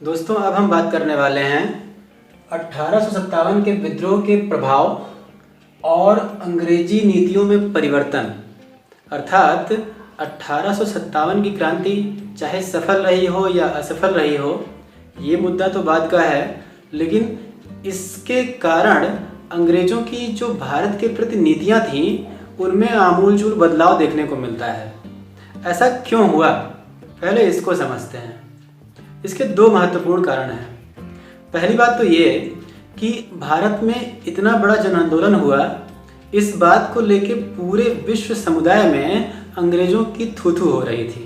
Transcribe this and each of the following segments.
दोस्तों, अब हम बात करने वाले हैं 1857 के विद्रोह के प्रभाव और अंग्रेजी नीतियों में परिवर्तन। अर्थात 1857 की क्रांति चाहे सफल रही हो या असफल रही हो, ये मुद्दा तो बात का है, लेकिन इसके कारण अंग्रेज़ों की जो भारत के प्रति नीतियाँ थीं उनमें आमूलचूल बदलाव देखने को मिलता है। ऐसा क्यों हुआ, पहले इसको समझते हैं। इसके दो महत्वपूर्ण कारण हैं। पहली बात तो ये कि भारत में इतना बड़ा जन आंदोलन हुआ, इस बात को लेके पूरे विश्व समुदाय में अंग्रेज़ों की थू-थू हो रही थी।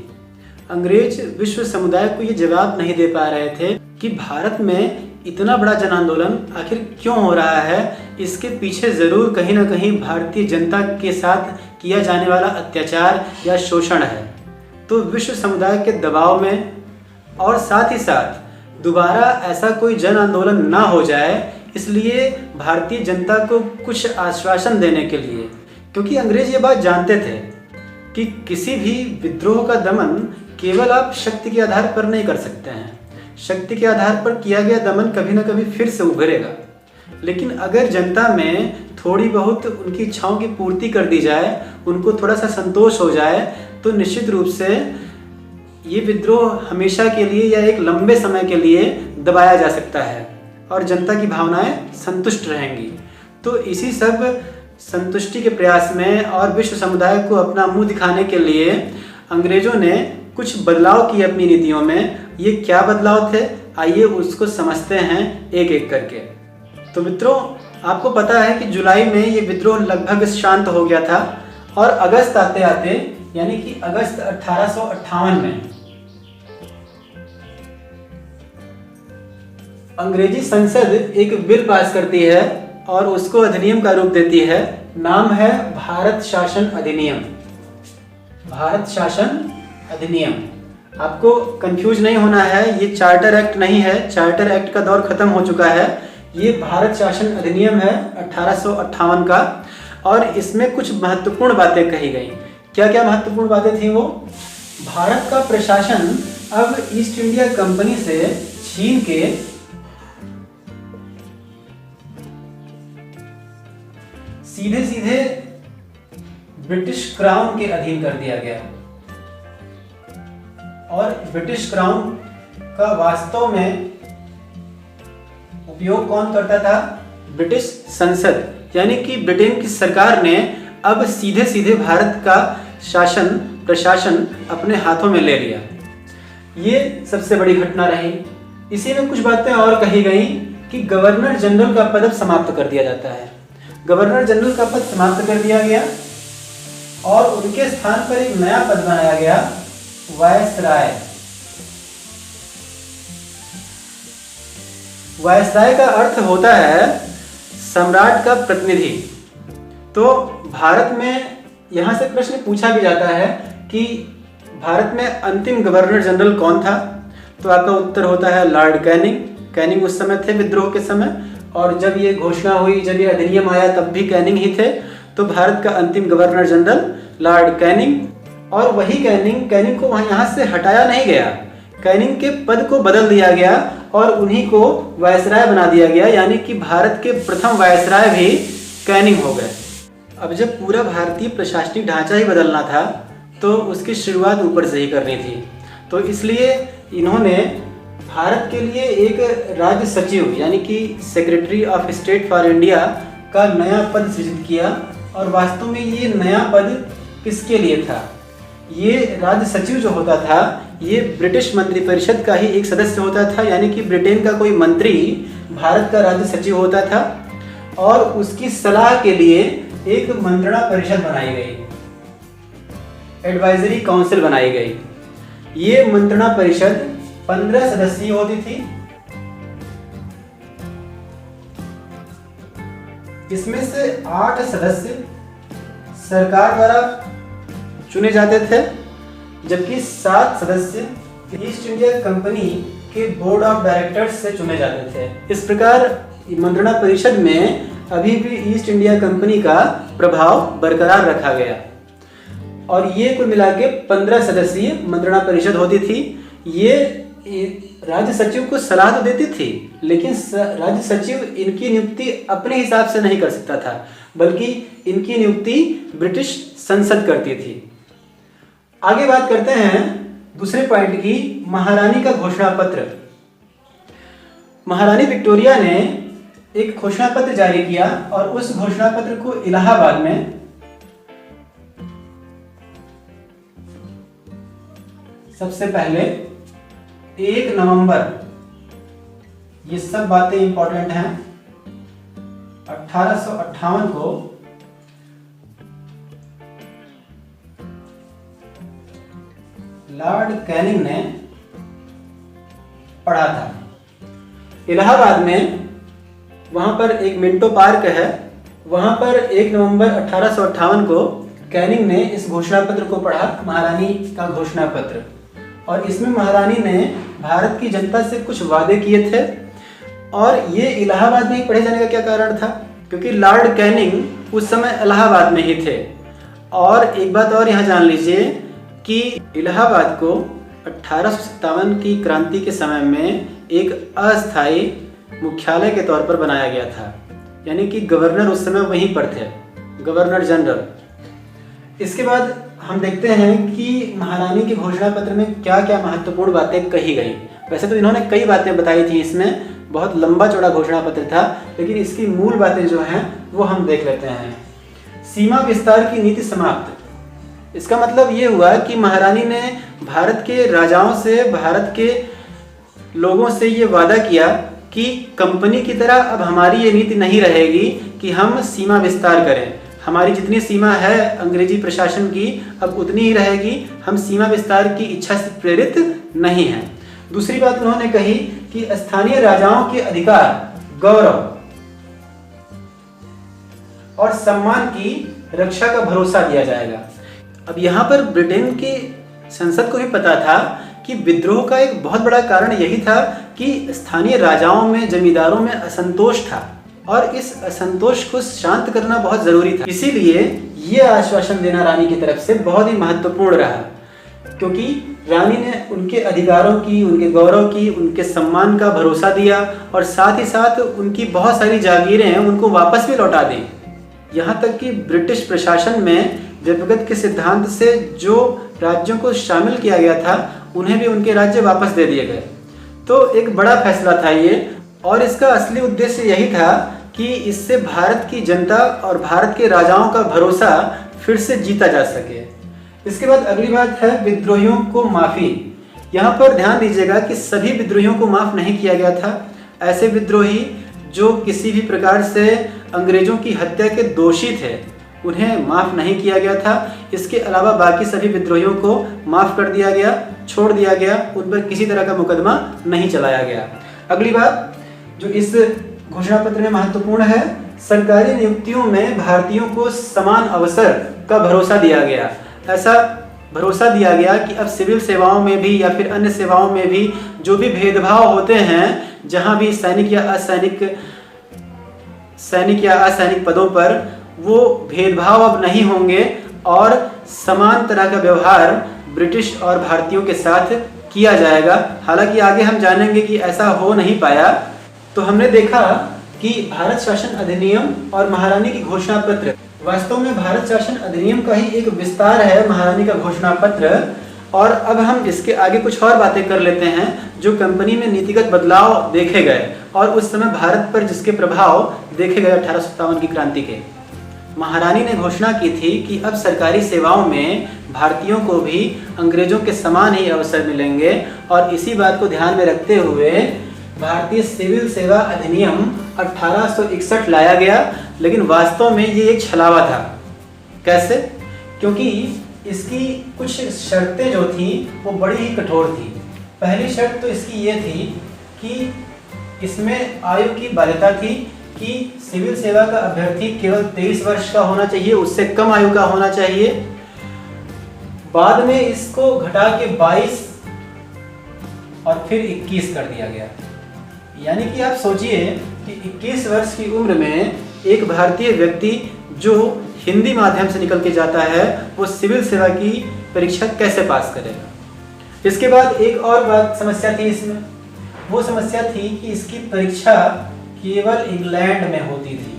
अंग्रेज विश्व समुदाय को ये जवाब नहीं दे पा रहे थे कि भारत में इतना बड़ा जन आंदोलन आखिर क्यों हो रहा है। इसके पीछे ज़रूर कहीं ना कहीं भारतीय जनता के साथ किया जाने वाला अत्याचार या शोषण है। तो विश्व समुदाय के दबाव में और साथ ही साथ दोबारा ऐसा कोई जन आंदोलन ना हो जाए, इसलिए भारतीय जनता को कुछ आश्वासन देने के लिए, क्योंकि अंग्रेज ये बात जानते थे कि किसी भी विद्रोह का दमन केवल आप शक्ति के आधार पर नहीं कर सकते हैं। शक्ति के आधार पर किया गया दमन कभी ना कभी फिर से उभरेगा, लेकिन अगर जनता में थोड़ी बहुत उनकी इच्छाओं की पूर्ति कर दी जाए, उनको थोड़ा सा संतोष हो जाए, तो निश्चित रूप से ये विद्रोह हमेशा के लिए या एक लंबे समय के लिए दबाया जा सकता है और जनता की भावनाएं संतुष्ट रहेंगी। तो इसी सब संतुष्टि के प्रयास में और विश्व समुदाय को अपना मुंह दिखाने के लिए अंग्रेजों ने कुछ बदलाव किए अपनी नीतियों में। ये क्या बदलाव थे, आइए उसको समझते हैं एक एक करके। तो मित्रों, आपको पता है कि जुलाई में ये विद्रोह लगभग शांत हो गया था और अगस्त आते आते यानी कि अगस्त 1858 में अंग्रेजी संसद एक बिल पास करती है और उसको अधिनियम का रूप देती है। नाम है भारत शासन अधिनियम। भारत शासन अधिनियम। आपको कंफ्यूज नहीं होना है, ये चार्टर एक्ट नहीं है, चार्टर एक्ट का दौर खत्म हो चुका है। ये भारत शासन अधिनियम है 1858 का, और इसमें कुछ महत्वपूर्ण बातें कही गई। क्या क्या महत्वपूर्ण बातें थी वो? भारत का प्रशासन अब ईस्ट इंडिया कंपनी से छीन के सीधे सीधे ब्रिटिश क्राउन के अधीन कर दिया गया। और ब्रिटिश क्राउन का वास्तव में उपयोग कौन करता था? ब्रिटिश संसद, यानी कि ब्रिटेन की सरकार ने अब सीधे सीधे भारत का शासन प्रशासन अपने हाथों में ले लिया। ये सबसे बड़ी घटना रही। इसी में कुछ बातें और कही गई कि गवर्नर जनरल का पद समाप्त कर दिया जाता है। गवर्नर जनरल का पद समाप्त कर दिया गया और उनके स्थान पर एक नया पद बनाया गया, वायसराय। वायसराय का अर्थ होता है सम्राट का प्रतिनिधि। तो भारत में यहाँ से प्रश्न पूछा भी जाता है कि भारत में अंतिम गवर्नर जनरल कौन था? तो आपका उत्तर होता है लॉर्ड कैनिंग। कैनिंग उस समय थे विद्रोह के समय, और जब ये घोषणा हुई, जब ये अधिनियम आया, तब भी कैनिंग ही थे। तो भारत का अंतिम गवर्नर जनरल लॉर्ड कैनिंग। और वही कैनिंग को वहाँ यहाँ से हटाया नहीं गया, कैनिंग के पद को बदल दिया गया और उन्हीं को वायसराय बना दिया गया, यानी कि भारत के प्रथम वायसराय भी कैनिंग हो गए। अब जब पूरा भारतीय प्रशासनिक ढांचा ही बदलना था, तो उसकी शुरुआत ऊपर से ही करनी थी। तो इसलिए इन्होंने भारत के लिए एक राज्य सचिव यानी कि secretary of state for India का नया पद सृजित किया। और वास्तव में ये नया पद किसके लिए था? ये राज्य सचिव जो होता था, ये ब्रिटिश मंत्रिपरिषद का ही एक सदस्य होता था, यानी कि ब्रिटेन का कोई मंत्री भारत का राज्य सचिव होता था। और उसकी सलाह के लिए एक मंत्रणा परिषद बनाई गई, एडवाइजरी काउंसिल बनाई गई। ये मंत्रणा परिषद 15 सदस्यीय होती थी। इसमें से 8 सदस्य सरकार द्वारा चुने जाते थे, जबकि 7 सदस्य ईस्ट इंडिया कंपनी के बोर्ड ऑफ डायरेक्टर्स से चुने जाते थे। इस प्रकार मंत्रणा परिषद में अभी भी ईस्ट इंडिया कंपनी का प्रभाव बरकरार रखा गया। और ये कुल मिला के 15 सदस्यीय मंत्रणा परिषद होती थी। ये राज्य सचिव को सलाह तो देती थी, लेकिन राज्य सचिव इनकी नियुक्ति अपने हिसाब से नहीं कर सकता था, बल्कि इनकी नियुक्ति ब्रिटिश संसद करती थी। आगे बात करते हैं दूसरे पॉइंट की, महारानी का घोषणा पत्र। महारानी विक्टोरिया ने एक घोषणा पत्र जारी किया और उस घोषणा पत्र को इलाहाबाद में सबसे पहले 1 नवंबर, ये सब बातें इंपॉर्टेंट हैं, 1858 को लॉर्ड कैनिंग ने पढ़ा था। इलाहाबाद में वहां पर एक मिंटो पार्क है, वहां पर 1 नवंबर 1858 को कैनिंग ने इस घोषणा पत्र को पढ़ा, महारानी का घोषणा पत्र। और इसमें महारानी ने भारत की जनता से कुछ वादे किए थे। और ये इलाहाबाद में ही पढ़े जाने का क्या कारण था? क्योंकि लॉर्ड कैनिंग उस समय इलाहाबाद में ही थे। और एक बात और यहाँ जान लीजिए कि इलाहाबाद को 1857 की क्रांति के समय में एक अस्थायी मुख्यालय के तौर पर बनाया गया था, यानी कि गवर्नर उस समय वहीं पर थे, गवर्नर जनरल। इसके बाद हम देखते हैं कि महारानी के घोषणा पत्र में क्या क्या महत्वपूर्ण बातें कही गई। वैसे तो इन्होंने कई बातें बताई थी, इसमें बहुत लंबा चौड़ा घोषणा पत्र था, लेकिन इसकी मूल बातें जो हैं वो हम देख लेते हैं। सीमा विस्तार की नीति समाप्त। इसका मतलब ये हुआ कि महारानी ने भारत के राजाओं से, भारत के लोगों से ये वादा किया कि कंपनी की तरह अब हमारी ये नीति नहीं रहेगी कि हम सीमा विस्तार करें। हमारी जितनी सीमा है अंग्रेजी प्रशासन की अब उतनी ही रहेगी, हम सीमा विस्तार की इच्छा से प्रेरित नहीं हैं। दूसरी बात उन्होंने कही कि स्थानीय राजाओं के अधिकार, गौरव और सम्मान की रक्षा का भरोसा दिया जाएगा। अब यहाँ पर ब्रिटेन की संसद को भी पता था कि विद्रोह का एक बहुत बड़ा कारण यही था कि स्थानीय राजाओं में, जमींदारों में असंतोष था और इस असंतोष को शांत करना बहुत जरूरी था। इसीलिए ये आश्वासन देना रानी की तरफ से बहुत ही महत्वपूर्ण रहा, क्योंकि रानी ने उनके अधिकारों की, उनके गौरव की, उनके सम्मान का भरोसा दिया और साथ ही साथ उनकी बहुत सारी जागीरें हैं उनको वापस भी लौटा दी। यहाँ तक कि ब्रिटिश प्रशासन में जबरदस्त के सिद्धांत से जो राज्यों को शामिल किया गया था उन्हें भी उनके राज्य वापस दे दिए गए। तो एक बड़ा फैसला था ये, और इसका असली उद्देश्य यही था कि इससे भारत की जनता और भारत के राजाओं का भरोसा फिर से जीता जा सके। इसके बाद अगली बात है विद्रोहियों को माफ़ी। यहाँ पर ध्यान दीजिएगा कि सभी विद्रोहियों को माफ़ नहीं किया गया था। ऐसे विद्रोही जो किसी भी प्रकार से अंग्रेजों की हत्या के दोषी थे उन्हें माफ़ नहीं किया गया था। इसके अलावा बाकी सभी विद्रोहियों को माफ़ कर दिया गया, छोड़ दिया गया, उन पर किसी तरह का मुकदमा नहीं चलाया गया। अगली बात जो इस घोषणा पत्र में महत्वपूर्ण है, सरकारी नियुक्तियों में भारतीयों को समान अवसर का भरोसा दिया गया। ऐसा भरोसा दिया गया कि अब सिविल सेवाओं में भी या फिर अन्य सेवाओं में भी जो भी भेदभाव होते हैं, जहां भी सैनिक या असैनिक पदों पर, वो भेदभाव अब नहीं होंगे और समान तरह का व्यवहार ब्रिटिश और भारतीयों के साथ किया जाएगा। हालांकि आगे हम जानेंगे कि ऐसा हो नहीं पाया। तो हमने देखा कि भारत शासन अधिनियम और महारानी की घोषणा पत्र, वास्तव में भारत शासन अधिनियम का ही एक विस्तार है महारानी का घोषणा पत्र। और अब हम इसके आगे कुछ और बातें कर लेते हैं जो कंपनी में नीतिगत बदलाव देखे गए और उस समय भारत पर जिसके प्रभाव देखे गए 1857 की क्रांति के। महारानी ने घोषणा की थी कि अब सरकारी सेवाओं में भारतीयों को भी अंग्रेजों के समान ही अवसर मिलेंगे, और इसी बात को ध्यान में रखते हुए भारतीय सिविल सेवा अधिनियम 1861 लाया गया। लेकिन वास्तव में ये एक छलावा था। कैसे? क्योंकि इसकी कुछ शर्तें जो थी वो बड़ी ही कठोर थी। पहली शर्त तो इसकी ये थी कि इसमें आयु की बाध्यता थी कि सिविल सेवा का अभ्यर्थी केवल 23 वर्ष का होना चाहिए, उससे कम आयु का होना चाहिए। बाद में इसको घटा के 22 और फिर 21 कर दिया गया। यानी कि आप सोचिए कि 21 वर्ष की उम्र में एक भारतीय व्यक्ति जो हिंदी माध्यम से निकल के जाता है वो सिविल सेवा की परीक्षा कैसे पास करेगा। इसके बाद एक और बात समस्या थी इसमें, वो समस्या थी कि इसकी परीक्षा केवल इंग्लैंड में होती थी।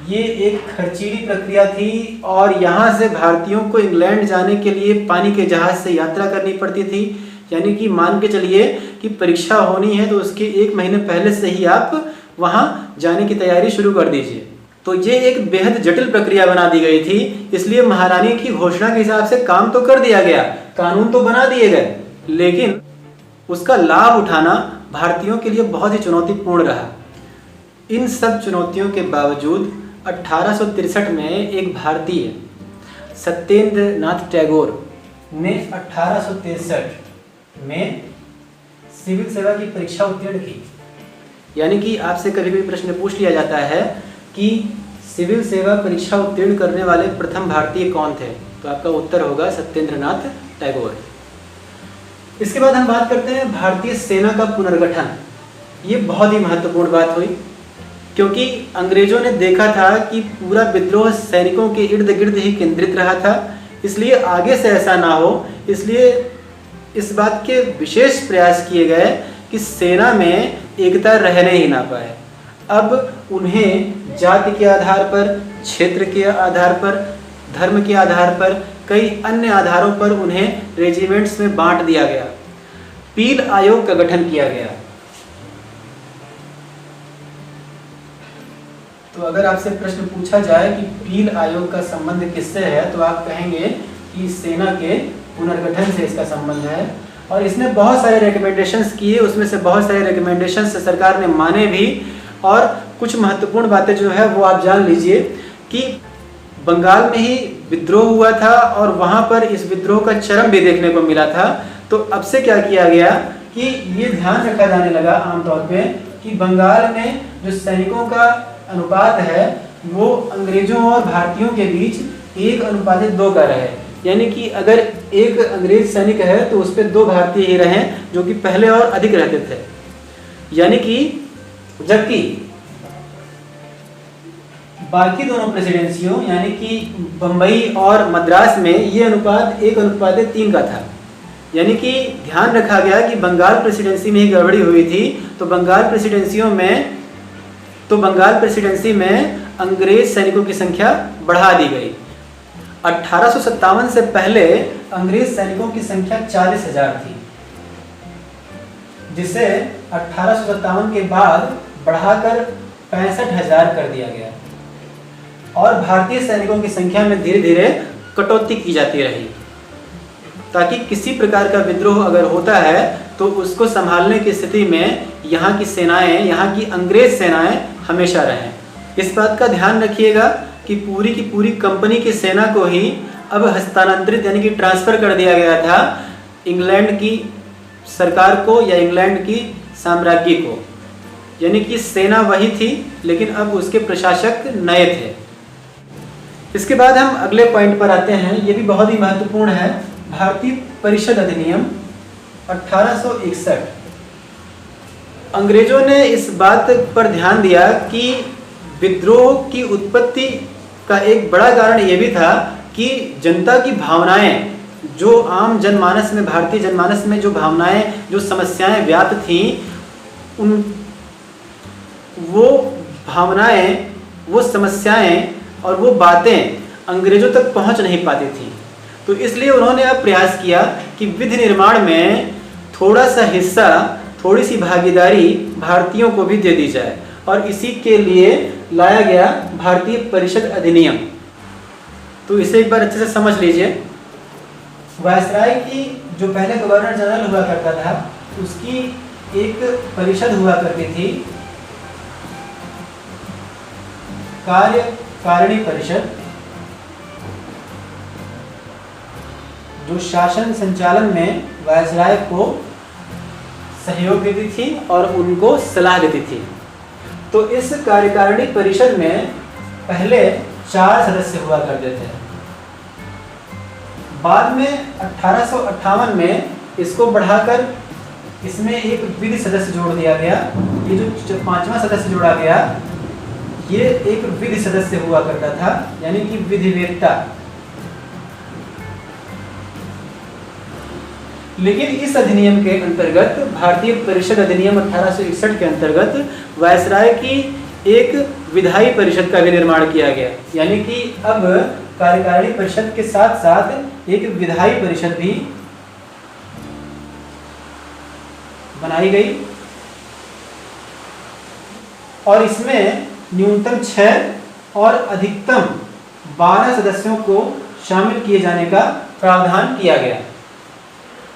ये एक खर्चीली प्रक्रिया थी और यहाँ से भारतीयों को इंग्लैंड जाने के लिए पानी के जहाज से यात्रा करनी पड़ती थी। यानी कि मान के चलिए कि परीक्षा होनी है तो उसके 1 महीने पहले से ही आप वहाँ जाने की तैयारी शुरू कर दीजिए। तो ये एक बेहद जटिल प्रक्रिया बना दी गई थी, इसलिए महारानी की घोषणा के हिसाब से काम तो कर दिया गया, कानून तो बना दिए गए, लेकिन उसका लाभ उठाना भारतीयों के लिए बहुत ही चुनौतीपूर्ण रहा। इन सब चुनौतियों के बावजूद 1863 में एक भारतीय सत्येंद्र नाथ टैगोर ने 1863 में सिविल सेवा की परीक्षा उत्तीर्ण की। यानी कि आपसे कभी भी प्रश्न पूछ लिया जाता है कि सिविल सेवा परीक्षा उत्तीर्ण करने वाले प्रथम भारतीय कौन थे, तो आपका उत्तर होगा सत्येंद्र नाथ टैगोर। इसके बाद हम बात करते हैं भारतीय सेना का पुनर्गठन। ये बहुत ही महत्वपूर्ण बात हुई, क्योंकि अंग्रेजों ने देखा था कि पूरा विद्रोह सैनिकों के इर्द गिर्द ही केंद्रित रहा था, इसलिए आगे से ऐसा ना हो, इसलिए इस बात के विशेष प्रयास किए गए कि सेना में एकता रहने ही ना पाए। अब उन्हें जाति के आधार पर, क्षेत्र के आधार पर, धर्म के आधार पर, कई अन्य आधारों पर उन्हें रेजिमेंट्स में बांट दिया गया। पील आयोग का गठन किया गया। तो अगर आपसे प्रश्न पूछा जाए कि पील आयोग का संबंध किससे है, तो आप कहेंगे कि सेना के पुनर्गठन से इसका संबंध है। और इसने बहुत सारे रिकमेंडेशंस किए, उसमें से बहुत सारे रिकमेंडेशंस सरकार ने माने भी। और कुछ महत्वपूर्ण बातें जो है वो आप जान लीजिए कि बंगाल में ही विद्रोह हुआ था और वहाँ पर इस विद्रोह का चरम भी देखने को मिला था। तो अब से क्या किया गया कि ये ध्यान रखा जाने लगा आमतौर पे कि बंगाल में जो सैनिकों का अनुपात है वो अंग्रेजों और भारतीयों के बीच 1:2 का रहे। यानी कि अगर एक अंग्रेज सैनिक है तो उस पर 2 भारतीय ही रहे, जो कि पहले और अधिक रहते थे। यानी कि जबकि बाकी दोनों प्रेसिडेंसियों यानी कि बंबई और मद्रास में ये अनुपात 1:3 का था। यानी कि ध्यान रखा गया कि बंगाल प्रेसिडेंसी में ही गड़बड़ी हुई थी, तो बंगाल प्रेसिडेंसी में अंग्रेज सैनिकों की संख्या बढ़ा दी गई। 1857 से पहले अंग्रेज सैनिकों की संख्या 40,000 थी, जिसे 1857 के बाद बढ़ाकर 65,000 कर दिया गया। और भारतीय सैनिकों की संख्या में धीरे धीरे कटौती की जाती रही, ताकि किसी प्रकार का विद्रोह अगर होता है तो उसको संभालने की स्थिति में यहाँ की सेनाएं, यहाँ की अंग्रेज सेनाएं हमेशा रहें। इस बात का ध्यान रखिएगा कि पूरी की पूरी कंपनी की सेना को ही अब हस्तांतरित यानी कि ट्रांसफ़र कर दिया गया था इंग्लैंड की सरकार को या इंग्लैंड की साम्राज्य को। यानी कि सेना वही थी लेकिन अब उसके प्रशासक नए थे। इसके बाद हम अगले पॉइंट पर आते हैं, ये भी बहुत ही महत्वपूर्ण है, भारतीय परिषद अधिनियम 1861। अंग्रेजों ने इस बात पर ध्यान दिया कि विद्रोह की उत्पत्ति का एक बड़ा कारण ये भी था कि जनता की भावनाएं, जो आम जनमानस में, भारतीय जनमानस में जो भावनाएं, जो समस्याएं व्याप्त थीं, उन वो भावनाएं, वो समस्याएं और वो बातें अंग्रेजों तक पहुंच नहीं पाती थी। तो इसलिए उन्होंने अब प्रयास किया कि विधि निर्माण में थोड़ा सा हिस्सा, थोड़ी सी भागीदारी भारतीयों को भी दे दी जाए, और इसी के लिए लाया गया भारतीय परिषद अधिनियम। तो इसे एक बार अच्छे से समझ लीजिए। वायसराय की जो पहले गवर्नर जनरल हुआ करता था, उसकी एक परिषद हुआ करती थी, कार्यकारिणी परिषद, जो शासन संचालन में वायसराय को सहयोग देती थी और उनको सलाह देती थी। तो इस कार्यकारिणी परिषद में पहले 4 सदस्य हुआ करते थे। बाद में 1858 में इसको बढ़ाकर इसमें एक विधि सदस्य जोड़ दिया गया। ये जो 5वां सदस्य जोड़ा गया, ये एक विधि सदस्य हुआ करता था, यानी कि विधिवेत्ता। लेकिन इस अधिनियम के अंतर्गत, भारतीय परिषद अधिनियम 1861 के अंतर्गत वायसराय की एक विधायी परिषद का भी निर्माण किया गया। यानी कि अब कार्यकारिणी परिषद के साथ साथ एक विधायी परिषद भी बनाई गई और इसमें न्यूनतम 6 और अधिकतम 12 सदस्यों को शामिल किए जाने का प्रावधान किया गया।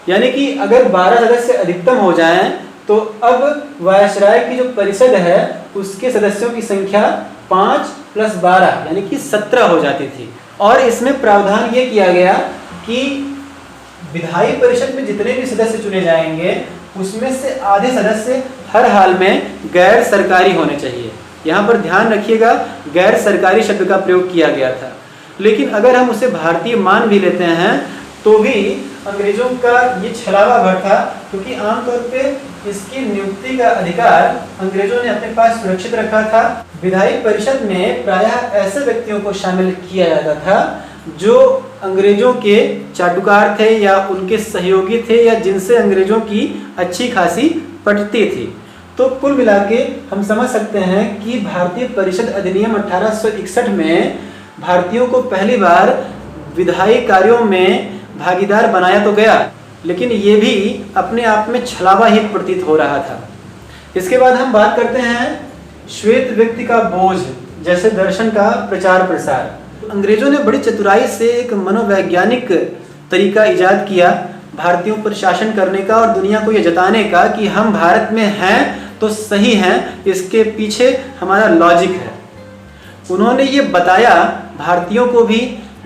यानी कि अगर 12 सदस्य अधिकतम हो जाएं तो अब वायसराय की जो परिषद है उसके सदस्यों की संख्या 5 + 12 यानी कि 17 हो जाती थी। और इसमें प्रावधान ये किया गया कि विधायी परिषद में जितने भी सदस्य चुने जाएंगे उसमें से आधे सदस्य हर हाल में गैर सरकारी होने चाहिए। यहाँ पर ध्यान रखिएगा, गैर सरकारी शब्द का प्रयोग किया गया था। लेकिन अगर हम उसे भारतीय मान भी लेते हैं तो भी अंग्रेजों का ये छलावा भर था, क्योंकि आमतौर पे इसकी नियुक्ति का अधिकार अंग्रेजों ने अपने पास सुरक्षित रखा था। विधायी परिषद में प्रायः ऐसे व्यक्तियों को शामिल किया जाता था जो अंग्रेजों के चाटुकार थे या उनके सहयोगी थे या जिनसे अंग्रेजों की अच्छी खासी पटती थी। तो कुल मिला के हम समझ सकते हैं कि भारतीय परिषद अधिनियम 1861 में भारतीयों को पहली बार विधायी कार्यों में भागीदार बनाया तो गया, लेकिन ये भी अपने आप में छलावा ही प्रतीत हो रहा था। इसके बाद हम बात करते हैं श्वेत व्यक्ति का बोझ जैसे दर्शन का प्रचार प्रसार। अंग्रेजों ने बड़ी चतुराई से एक मनोवैज्ञानिक तरीका इजाद किया भारतीयों पर शासन करने का और दुनिया को यह जताने का कि हम भारत में हैं तो सही हैं, इसके पीछे हमारा लॉजिक है। उन्होंने ये बताया भारतीयों को भी,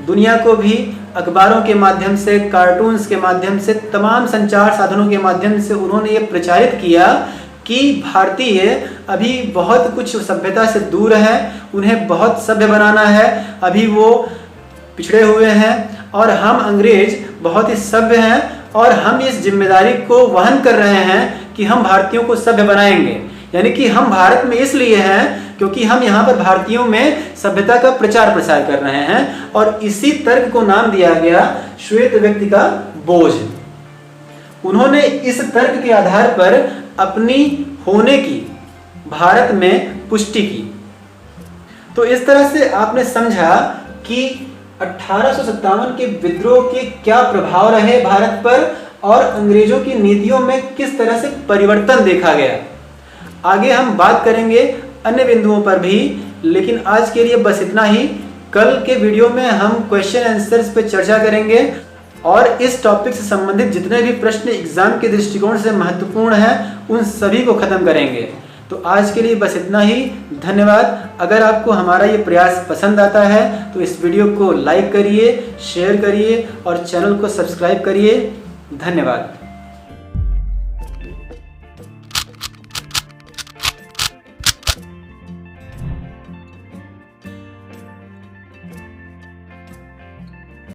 दुनिया को भी, अखबारों के माध्यम से, कार्टून्स के माध्यम से, तमाम संचार साधनों के माध्यम से उन्होंने ये प्रचारित किया कि भारतीय अभी बहुत कुछ सभ्यता से दूर है, उन्हें बहुत सभ्य बनाना है, अभी वो पिछड़े हुए हैं और हम अंग्रेज बहुत ही सभ्य हैं और हम इस जिम्मेदारी को वहन कर रहे हैं कि हम भारतीयों को सभ्य बनाएंगे। यानी कि हम भारत में इसलिए हैं क्योंकि हम यहाँ पर भारतीयों में सभ्यता का प्रचार प्रसार कर रहे हैं और इसी तर्क को नाम दिया गया श्वेत व्यक्ति का बोझ। उन्होंने इस तर्क के आधार पर अपनी होने की भारत में पुष्टि की। तो इस तरह से आपने समझा कि 1857 के विद्रोह के क्या प्रभाव रहे भारत पर और अंग्रेजों की नीतियों में किस तरह से परिवर्तन देखा गया। आगे हम बात करेंगे अन्य बिंदुओं पर भी, लेकिन आज के लिए बस इतना ही। कल के वीडियो में हम क्वेश्चन आंसर्स पे चर्चा करेंगे और इस टॉपिक से संबंधित जितने भी प्रश्न एग्जाम के दृष्टिकोण से महत्वपूर्ण हैं उन सभी को खत्म करेंगे। तो आज के लिए बस इतना ही। धन्यवाद। अगर आपको हमारा ये प्रयास पसंद आता है तो इस वीडियो को लाइक करिए, शेयर करिए और चैनल को सब्सक्राइब करिए। धन्यवाद।